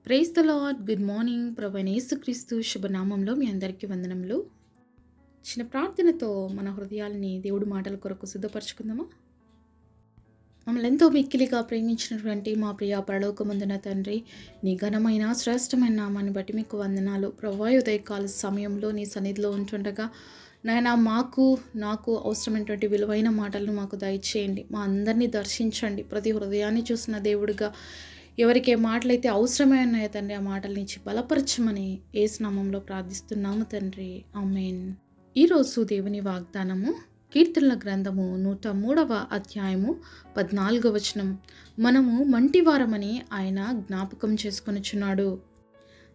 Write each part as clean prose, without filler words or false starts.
Praise the lord. Good morning. ప్రభువైన యేసుక్రీస్తు శుభనామంలో మీ అందరికీ వందనములు. చిన్న ప్రార్థనతో మన హృదయాల్ని దేవుడి మాటల కొరకు సిద్ధపరచుకుందామా? మమ్మల్ని ఎంతో మిక్కిలిగా ప్రేమించినటువంటి మా ప్రియ పరలోకమందున తండ్రి, నీ ఘనమైన శ్రేష్టమైన నామాన్ని బట్టి మీకు వందనాలు. ప్రభువా, ఉదయకాల సమయంలో నీ సన్నిధిలో ఉంటుండగా నాయనా నాకు అవసరమైనటువంటి విలువైన మాటలను మాకు దయచేయండి. మా అందరినీ దర్శించండి. ప్రతి హృదయాన్ని చూసిన దేవుడిగా ఎవరికి ఏ మాటలైతే అవసరమే ఉన్నాయో తండ్రి, ఆ మాటల నుంచి బలపరచమని యేసు నామంలో ప్రార్థిస్తున్నాము తండ్రి. ఆమేన్. ఈరోజు దేవుని వాగ్దానము కీర్తనల గ్రంథము 103వ అధ్యాయము 14వ వచనం. మనము మంటివారమని ఆయన జ్ఞాపకం చేసుకొనుచున్నాడు.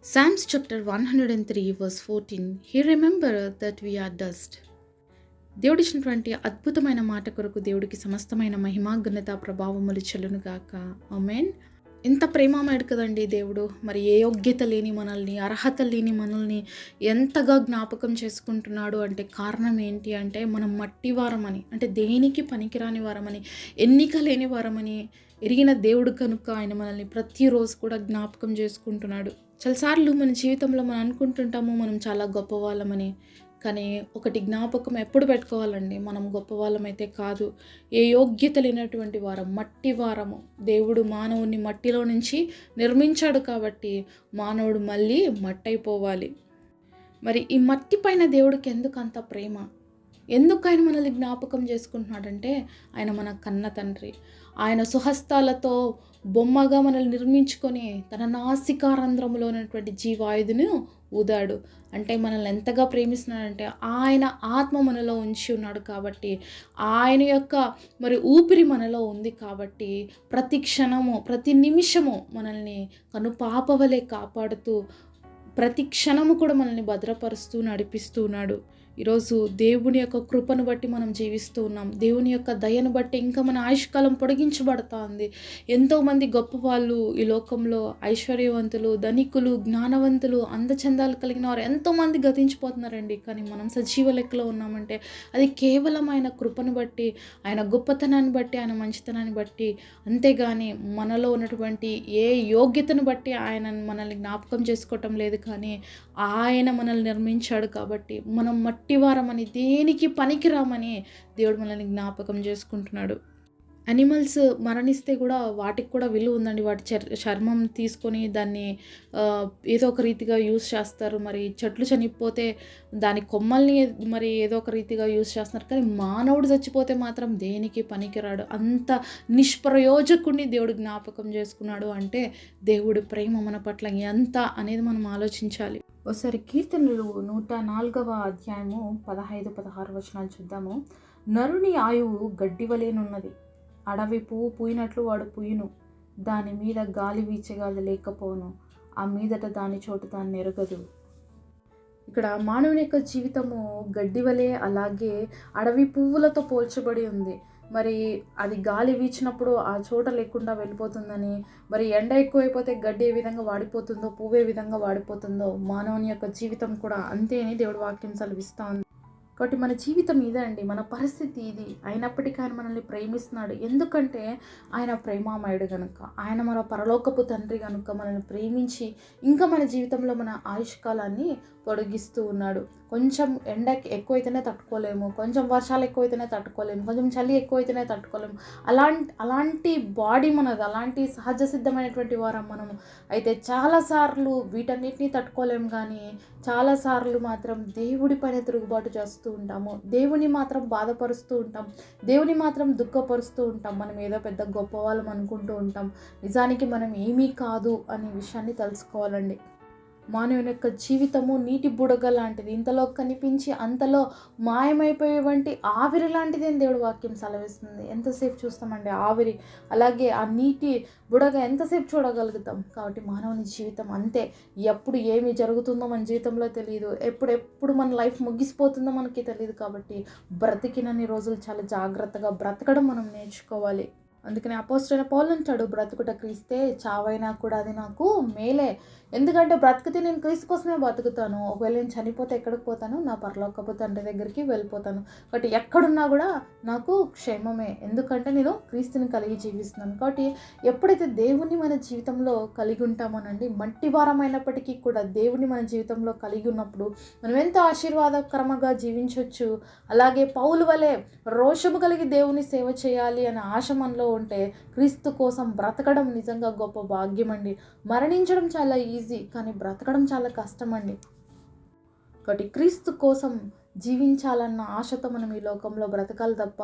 Psalms chapter 103 verse 14. He remembered that we are dust. దేవుడిచ్చినటువంటి అద్భుతమైన మాట కొరకు దేవుడికి సమస్తమైన మహిమా ఘనత ప్రభావములు చెల్లును గాక. ఆమేన్. ఎంత ప్రేమమయుడు కదండి దేవుడు. మరి ఏ యోగ్యత లేని మనల్ని, అర్హత లేని మనల్ని ఎంతగా జ్ఞాపకం చేసుకుంటున్నాడు అంటే కారణం ఏంటి అంటే, మనం మట్టి వారమని, అంటే దేనికి పనికిరాని వారమని, ఎన్నిక లేని వారమని ఎరిగిన దేవుడు కనుక ఆయన మనల్ని ప్రతిరోజు కూడా జ్ఞాపకం చేసుకుంటున్నాడు. చాలాసార్లు మన జీవితంలో మనం అనుకుంటుంటాము మనం చాలా గొప్పవాళ్ళమని. కానీ ఒకటి జ్ఞాపకం ఎప్పుడు పెట్టుకోవాలండి, మనం గొప్పవాళ్ళమైతే కాదు, ఏ యోగ్యత లేనటువంటి వారం, మట్టి వారము. దేవుడు మానవుని మట్టిలో నుంచి నిర్మించాడు కాబట్టి మానవుడు మళ్ళీ మట్టయిపోవాలి. మరి ఈ మట్టి పైన దేవుడికి ఎందుకు అంత ప్రేమ? ఎందుకు ఆయన మనల్ని జ్ఞాపకం చేసుకుంటున్నాడంటే, ఆయన మన కన్న తండ్రి. ఆయన సుహస్తాలతో బొమ్మగా మనల్ని నిర్మించుకొని తన నాసికారంధ్రములో ఉన్నటువంటి జీవాయుధును ఊదాడు. అంటే మనల్ని ఎంతగా ప్రేమిస్తున్నాడంటే, ఆయన ఆత్మ మనలో ఉంచి ఉన్నాడు కాబట్టి, ఆయన యొక్క ఊపిరి మనలో ఉంది కాబట్టి, ప్రతి క్షణము ప్రతి నిమిషము మనల్ని కనుపాపవలే కాపాడుతూ ప్రతి క్షణము కూడా మనల్ని భద్రపరుస్తూ నడిపిస్తూ ఉన్నాడు. ఈరోజు దేవుని యొక్క కృపను బట్టి మనం జీవిస్తూ ఉన్నాం. దేవుని యొక్క దయను బట్టి ఇంకా మన ఆయుష్కాలం పొడిగించబడతా ఉంది. ఎంతోమంది గొప్ప వాళ్ళు ఈ లోకంలో, ఐశ్వర్యవంతులు, ధనికులు, జ్ఞానవంతులు, అందచందాలు కలిగిన వారు ఎంతోమంది గతించిపోతున్నారండి. కానీ మనం సజీవ లెక్కలో ఉన్నామంటే అది కేవలం ఆయన కృపను బట్టి, ఆయన గొప్పతనాన్ని బట్టి, ఆయన మంచితనాన్ని బట్టి. అంతేగాని మనలో ఉన్నటువంటి ఏ యోగ్యతను బట్టి ఆయన మనల్ని జ్ఞాపకం చేసుకోవటం లేదు. కానీ ఆయన మనల్ని నిర్మించాడు కాబట్టి మనం మట్టివారమని, దేనికి పనికిరామని దేవుడు మనల్ని జ్ఞాపకం చేసుకుంటున్నాడు. అనిమల్స్ మరణిస్తే కూడా వాటికి కూడా విలువ ఉందండి. వాటి చర్మం తీసుకొని దాన్ని ఏదో ఒక రీతిగా యూస్ చేస్తారు. మరి చెట్లు చనిపోతే దాని కొమ్మల్ని మరి ఏదో ఒక రీతిగా యూస్ చేస్తున్నారు. కానీ మానవుడు చచ్చిపోతే మాత్రం దేనికి పనికిరాడు. అంత నిష్ప్రయోజకుడిని దేవుడు జ్ఞాపకం చేసుకున్నాడు అంటే దేవుడి ప్రేమ మన పట్ల ఎంత అనేది మనం ఆలోచించాలి. ఒకసారి కీర్తనలు 104వ అధ్యాయము 15-16 వచనాలు చూద్దాము. నరుని ఆయువు గడ్డివలేనున్నది, అడవి పువ్వు పూయినట్లు వాడు పూయును, దాని మీద గాలి వీచగాలి లేకపోను, ఆ మీదట దాని చోటు దాన్ని ఎరగదు. ఇక్కడ మానవుని యొక్క జీవితము గడ్డి వలె, అలాగే అడవి పువ్వులతో పోల్చబడి ఉంది. మరి అది గాలి వీచినప్పుడు ఆ చోట లేకుండా వెళ్ళిపోతుందని, మరి ఎండ ఎక్కువైపోతే గడ్డి ఏ విధంగా వాడిపోతుందో, పువ్వు ఏ విధంగా వాడిపోతుందో, మానవుని యొక్క జీవితం కూడా అంతే అని దేవుడి వాక్యం సెలవిస్తూ ఉంది. కాబట్టి మన జీవితం ఇదే అండి, మన పరిస్థితి ఇది. అయినప్పటికీ ఆయన మనల్ని ప్రేమిస్తున్నాడు. ఎందుకంటే ఆయన ప్రేమామయుడు కనుక, ఆయన మన పరలోకపు తండ్రి కనుక మనల్ని ప్రేమించి ఇంకా మన జీవితంలో మన ఆయుష్కాలాన్ని పొడిగిస్తూ ఉన్నాడు. కొంచెం ఎండ ఎక్కువైతేనే తట్టుకోలేము, కొంచెం వర్షాలు ఎక్కువైతేనే తట్టుకోలేము, కొంచెం చలి ఎక్కువైతేనే తట్టుకోలేము. అలాంటి బాడీ మనది, అలాంటి సహజ సిద్ధమైనటువంటి వారం మనము. అయితే చాలాసార్లు వీటన్నిటిని తట్టుకోలేము. కానీ చాలాసార్లు మాత్రం దేవుడి పైన తిరుగుబాటు చేస్తూ ఉంటాము, దేవుని మాత్రం బాధపరుస్తూ ఉంటాం, దేవుని మాత్రం దుఃఖపరుస్తూ ఉంటాం. మనం ఏదో పెద్ద గొప్ప వాళ్ళం అనుకుంటూ ఉంటాం. నిజానికి మనం ఏమీ కాదు అనే విషయాన్ని తెలుసుకోవాలండి. మానవుని యొక్క జీవితము నీటి బుడగ లాంటిది, ఇంతలో కనిపించి అంతలో మాయమైపోయే వంటి ఆవిరి లాంటిది అని దేవుడు వాక్యం సెలవిస్తుంది. ఎంతసేపు చూస్తామండి ఆవిరి, అలాగే ఆ నీటి బుడగ ఎంతసేపు చూడగలుగుతాం. కాబట్టి మానవుని జీవితం అంతే. ఎప్పుడు ఏమి జరుగుతుందో మన జీవితంలో తెలియదు, ఎప్పుడు మన లైఫ్ ముగిసిపోతుందో మనకి తెలియదు. కాబట్టి బ్రతికినన్ని రోజులు చాలా జాగ్రత్తగా బ్రతకడం మనం నేర్చుకోవాలి. అందుకని అపోస్తలుడైన పౌలు అంటాడు, బ్రతుకుట క్రీస్తే, చావైనా కూడా అది నాకు మేలే. ఎందుకంటే బ్రతికితే నేను క్రీస్తు కోసమే బతుకుతాను. ఒకవేళ నేను చనిపోతే ఎక్కడికి పోతాను? నా పరలోకపు తండ్రి దగ్గరికి వెళ్ళిపోతాను. కాబట్టి ఎక్కడున్నా కూడా నాకు క్షేమమే. ఎందుకంటే నేను క్రీస్తుని కలిగి జీవిస్తున్నాను. కాబట్టి ఎప్పుడైతే దేవుని మన జీవితంలో కలిగి ఉంటామోనండి, మట్టి వారమైనప్పటికీ కూడా దేవుని మన జీవితంలో కలిగి ఉన్నప్పుడు మనం ఎంతో ఆశీర్వాదకరంగా జీవించవచ్చు. అలాగే పౌలు వలె రోషము కలిగి దేవుని సేవ చేయాలి అనే ఆశ మనలో ఉంటే క్రీస్తు కోసం బ్రతకడం నిజంగా గొప్ప భాగ్యం అండి. మరణించడం చాలా ఈజీ, కానీ బ్రతకడం చాలా కష్టం అండి. కాబట్టి క్రీస్తు కోసం జీవించాలన్న ఆశతో మనం ఈ లోకంలో బ్రతకాలి తప్ప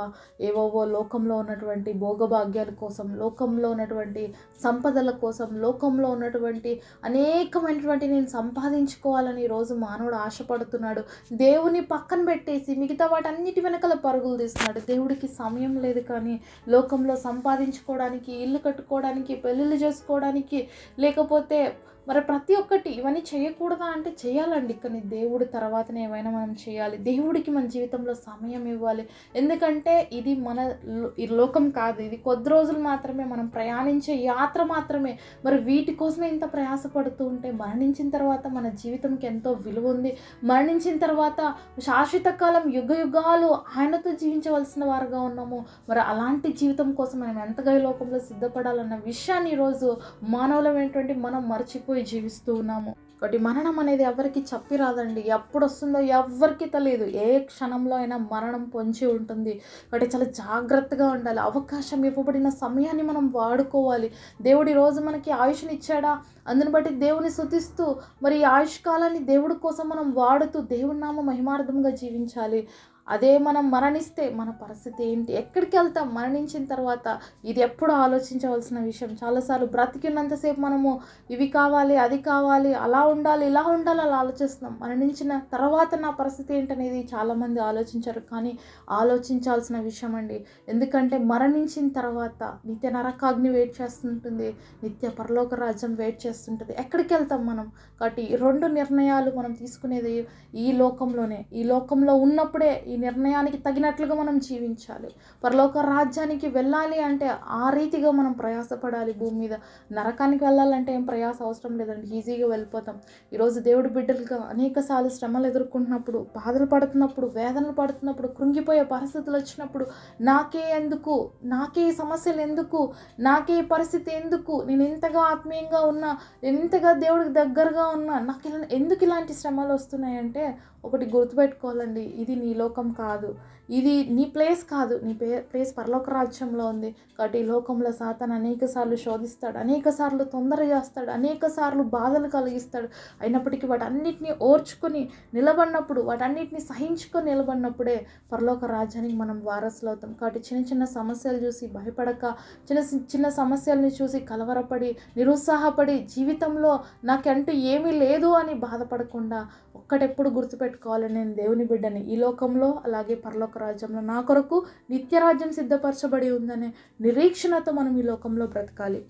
ఏవోవో లోకంలో ఉన్నటువంటి భోగభాగ్యాల కోసం, లోకంలో ఉన్నటువంటి సంపదల కోసం, లోకంలో ఉన్నటువంటి అనేకమైనటువంటి నేను సంపాదించుకోవాలని ఈరోజు మానవుడు ఆశపడుతున్నాడు. దేవుని పక్కన పెట్టేసి మిగతా వాటన్నిటి వెనకాల పరుగులు తీస్తున్నాడు. దేవుడికి సమయం లేదు. కానీ లోకంలో సంపాదించుకోవడానికి, ఇల్లు కట్టుకోవడానికి, పెళ్ళిళ్ళు చేసుకోవడానికి, లేకపోతే మరి ప్రతి ఒక్కటి ఇవన్నీ చేయకూడదా అంటే చేయాలండి. కానీ దేవుడి తర్వాతనే ఏమైనా మనం చేయాలి. దేవుడికి మన జీవితంలో సమయం ఇవ్వాలి. ఎందుకంటే ఇది మన ఈ లోకం కాదు, ఇది కొద్ది రోజులు మాత్రమే, మనం ప్రయాణించే యాత్ర మాత్రమే. మరి వీటి కోసమే ఇంత ప్రయాసపడుతూ ఉంటే మరణించిన తర్వాత మన జీవితంకి ఎంతో విలువ ఉంది. మరణించిన తర్వాత శాశ్వత కాలం, యుగ యుగాలు ఆయనతో జీవించవలసిన వారుగా ఉన్నాము. మరి అలాంటి జీవితం కోసం మనం ఎంతగా ఈ లోకంలో సిద్ధపడాలన్న విషయాన్ని ఈరోజు మానవులమైనటువంటి మనం మర్చిపోయి జీవిస్తూ ఉన్నాము. కాబట్టి మరణం అనేది ఎవరికి చెప్పి రాదండి. ఎప్పుడు వస్తుందో ఎవరికి తెలియదు. ఏ క్షణంలో అయినా మరణం పొంచి ఉంటుంది. కాబట్టి చాలా జాగ్రత్తగా ఉండాలి. అవకాశం ఇవ్వబడిన సమయాన్ని మనం వాడుకోవాలి. దేవుడు ఈరోజు మనకి ఆయుష్ని ఇచ్చాడా, అందుని బట్టి దేవుని స్తుతిస్తూ మరి ఈ ఆయుష్ కాలాన్ని దేవుడి కోసం మనం వాడుతూ దేవుడి నామ మహిమార్థంగా జీవించాలి. అదే మనం మరణిస్తే మన పరిస్థితి ఏంటి, ఎక్కడికి వెళ్తాం మరణించిన తర్వాత, ఇది ఎప్పుడు ఆలోచించవలసిన విషయం. చాలాసార్లు బ్రతికినంతసేపు మనము ఇవి కావాలి, అది కావాలి, అలా ఉండాలి, ఇలా ఉండాలి అలా ఆలోచిస్తున్నాం. మరణించిన తర్వాత నా పరిస్థితి ఏంటనేది చాలామంది ఆలోచించారు. కానీ ఆలోచించాల్సిన విషయం అండి. ఎందుకంటే మరణించిన తర్వాత నిత్య నరకాగ్ని వెయిట్ చేస్తుంటుంది, నిత్య పరలోక రాజ్యం వెయిట్ చేస్తుంటుంది. ఎక్కడికి వెళ్తాం మనం? కాబట్టి ఈ రెండు నిర్ణయాలు మనం తీసుకునేది ఈ లోకంలోనే. ఈ లోకంలో ఉన్నప్పుడే ఈ నిర్ణయానికి తగినట్లుగా మనం జీవించాలి. పరలోక రాజ్యానికి వెళ్ళాలి అంటే ఆ రీతిగా మనం ప్రయాసపడాలి. భూమి మీద నరకానికి వెళ్ళాలంటే ఏం ప్రయాస అవసరం లేదండి, ఈజీగా వెళ్ళిపోతాం. ఈరోజు దేవుడి బిడ్డలుగా అనేకసార్లు శ్రమలు ఎదుర్కొంటున్నప్పుడు, బాధలు పడుతున్నప్పుడు, వేదనలు పడుతున్నప్పుడు, కృంగిపోయే పరిస్థితులు వచ్చినప్పుడు, నాకే ఎందుకు, నాకే సమస్యలు ఎందుకు, నాకే పరిస్థితి ఎందుకు, నేను ఇంతగా ఆత్మీయంగా ఉన్నా, నేను ఇంతగా దేవుడికి దగ్గరగా ఉన్నా, నాకు ఎందుకు ఇలాంటి శ్రమలు వస్తున్నాయంటే ఒకటి గుర్తుపెట్టుకోవాలండి, ఇది నీ లోకం కాదు, ఇది నీ ప్లేస్ కాదు, నీ ప్లేస్ పరలోక రాజ్యంలో ఉంది. కాబట్టి ఈ లోకంలో సాతాను అనేక సార్లు శోధిస్తాడు, అనేక సార్లు తొందర చేస్తాడు, అనేక సార్లు బాధలు కలిగిస్తాడు. అయినప్పటికీ వాటన్నిటిని ఓర్చుకొని నిలబడినప్పుడు, వాటన్నిటిని సహించుకొని నిలబడినప్పుడే పరలోక రాజ్యానికి మనం వారసులు అవుతాం. కాబట్టి చిన్న చిన్న సమస్యలు చూసి భయపడక, చిన్న చిన్న సమస్యల్ని చూసి కలవరపడి, నిరుత్సాహపడి, జీవితంలో నాకంటూ ఏమీ లేదు అని బాధపడకుండా ఒక్కటెప్పుడు గుర్తుపెట్టుకోవాలి, నేను దేవుని బిడ్డని, ఈ లోకంలో అలాగే పరలోక రాజ్యంలో నా కొరకు నిత్యరాజ్యం సిద్ధపరచబడి ఉందనే నిరీక్షణతో మనం ఈ లోకంలో బ్రతకాలి.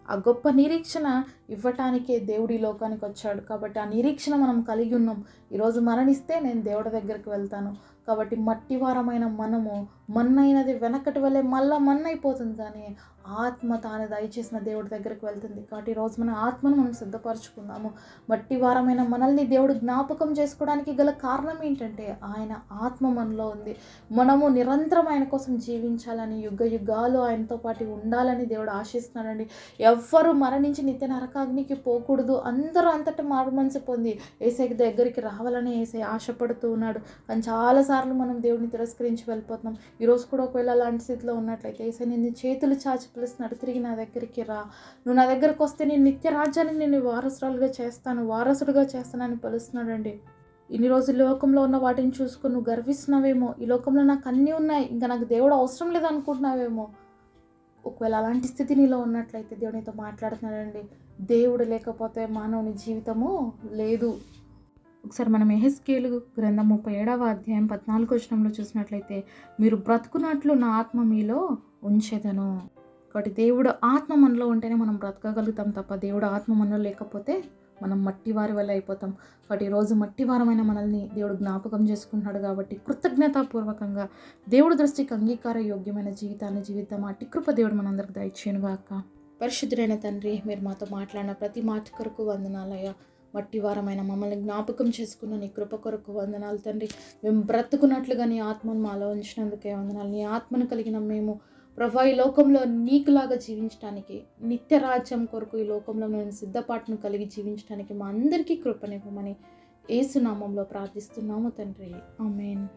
ఆ గొప్ప నిరీక్షణ ఇవ్వటానికే దేవుడు ఈ లోకానికి వచ్చాడు. కాబట్టి ఆ నిరీక్షణ మనం కలిగి ఉన్నాం. ఈరోజు మరణిస్తే నేను దేవుడి దగ్గరికి వెళ్తాను. కాబట్టి మట్టివారమైన మనము మన్నైనది వెనకటి వల్లే మళ్ళా మన్నైపోతుంది, కానీ ఆత్మ తాను దయచేసిన దేవుడి దగ్గరికి వెళ్తుంది. కాబట్టి ఈరోజు మన ఆత్మను మనం సిద్ధపరచుకుందాము. మట్టివారమైన మనల్ని దేవుడు జ్ఞాపకం చేసుకోవడానికి గల కారణం ఏంటంటే ఆయన ఆత్మ మనలో ఉంది. మనము నిరంతరం ఆయన కోసం జీవించాలని, యుగ యుగాలు ఆయనతో పాటు ఉండాలని దేవుడు ఆశిస్తున్నాడండి. ఎవ్వరు మరణించి నిత్య నరకాగ్నికి పోకూడదు. అందరూ అంతటా మారు మనసు పొంది యేసయ్య దగ్గరికి రావాలని యేసయ్య ఆశపడుతూ ఉన్నాడు. కానీ చాలాసార్లు మనం దేవుడిని తిరస్కరించి వెళ్ళిపోతున్నాం. ఈరోజు కూడా ఒకవేళ అలాంటి స్థితిలో ఉన్నట్లయితే యేసయ్య నిన్ను చేతులు చాచి పిలుస్తున్నాడు, తిరిగి నా దగ్గరికి రా, నువ్వు నా దగ్గరకు వస్తే నేను నిత్య రాజ్యానికి నేను వారసురాలుగా చేస్తాను, వారసుడుగా చేస్తానని పిలుస్తున్నాడు అండి. ఇన్ని రోజులు లోకంలో ఉన్న వాటిని చూసుకొని నువ్వు గర్విస్తున్నావేమో, ఈ లోకంలో నాకు అన్నీ ఉన్నాయి, ఇంకా నాకు దేవుడు అవసరం లేదనుకుంటున్నావేమో. ఒకవేళ అలాంటి స్థితి నీలో ఉన్నట్లయితే దేవునితో మాట్లాడుతున్నాడండి. దేవుడు లేకపోతే మానవుని జీవితము లేదు. ఒకసారి మనం యెహెజ్కేలు గ్రంథం 37వ అధ్యాయం 14వ వచనంలో చూసినట్లయితే, మీరు బ్రతుకున్నట్లు నా ఆత్మ మీలో ఉంచెదను. కాబట్టి దేవుడు ఆత్మ మనలో ఉంటేనే మనం బ్రతకగలుగుతాం తప్ప దేవుడు ఆత్మ మనలో లేకపోతే మనం మట్టి వారి వల్ల అయిపోతాం. కాబట్టి ఈరోజు మట్టి వారమైన మనల్ని దేవుడు జ్ఞాపకం చేసుకుంటున్నాడు కాబట్టి కృతజ్ఞతాపూర్వకంగా దేవుడి దృష్టికి అంగీకార యోగ్యమైన జీవితాన్ని జీవిద్దాం. అట్టి కృప దేవుడు మనందరికి దయచేయునుగాక. పరిశుద్ధుడైన తండ్రి, మీరు మాతో మాట్లాడిన ప్రతి మాట కొరకు వందనాలయ్యా. మట్టి వారమైన మమ్మల్ని జ్ఞాపకం చేసుకున్న నీ కృప కొరకు వందనాలు తండ్రి. మేము బ్రతుకున్నట్లుగా నీ ఆత్మను మాలో ఉంచినందుకే వందనాలు. నీ ఆత్మను కలిగిన మేము ప్రభా ఈ లోకంలో నీకులాగా జీవించడానికి, నిత్య రాజ్యం కొరకు ఈ లోకంలో మేము సిద్ధపాటును కలిగి జీవించడానికి మా అందరికీ కృపనివ్వమని యేసు నామంలో ప్రార్థిస్తున్నాము తండ్రి. ఆమేన్.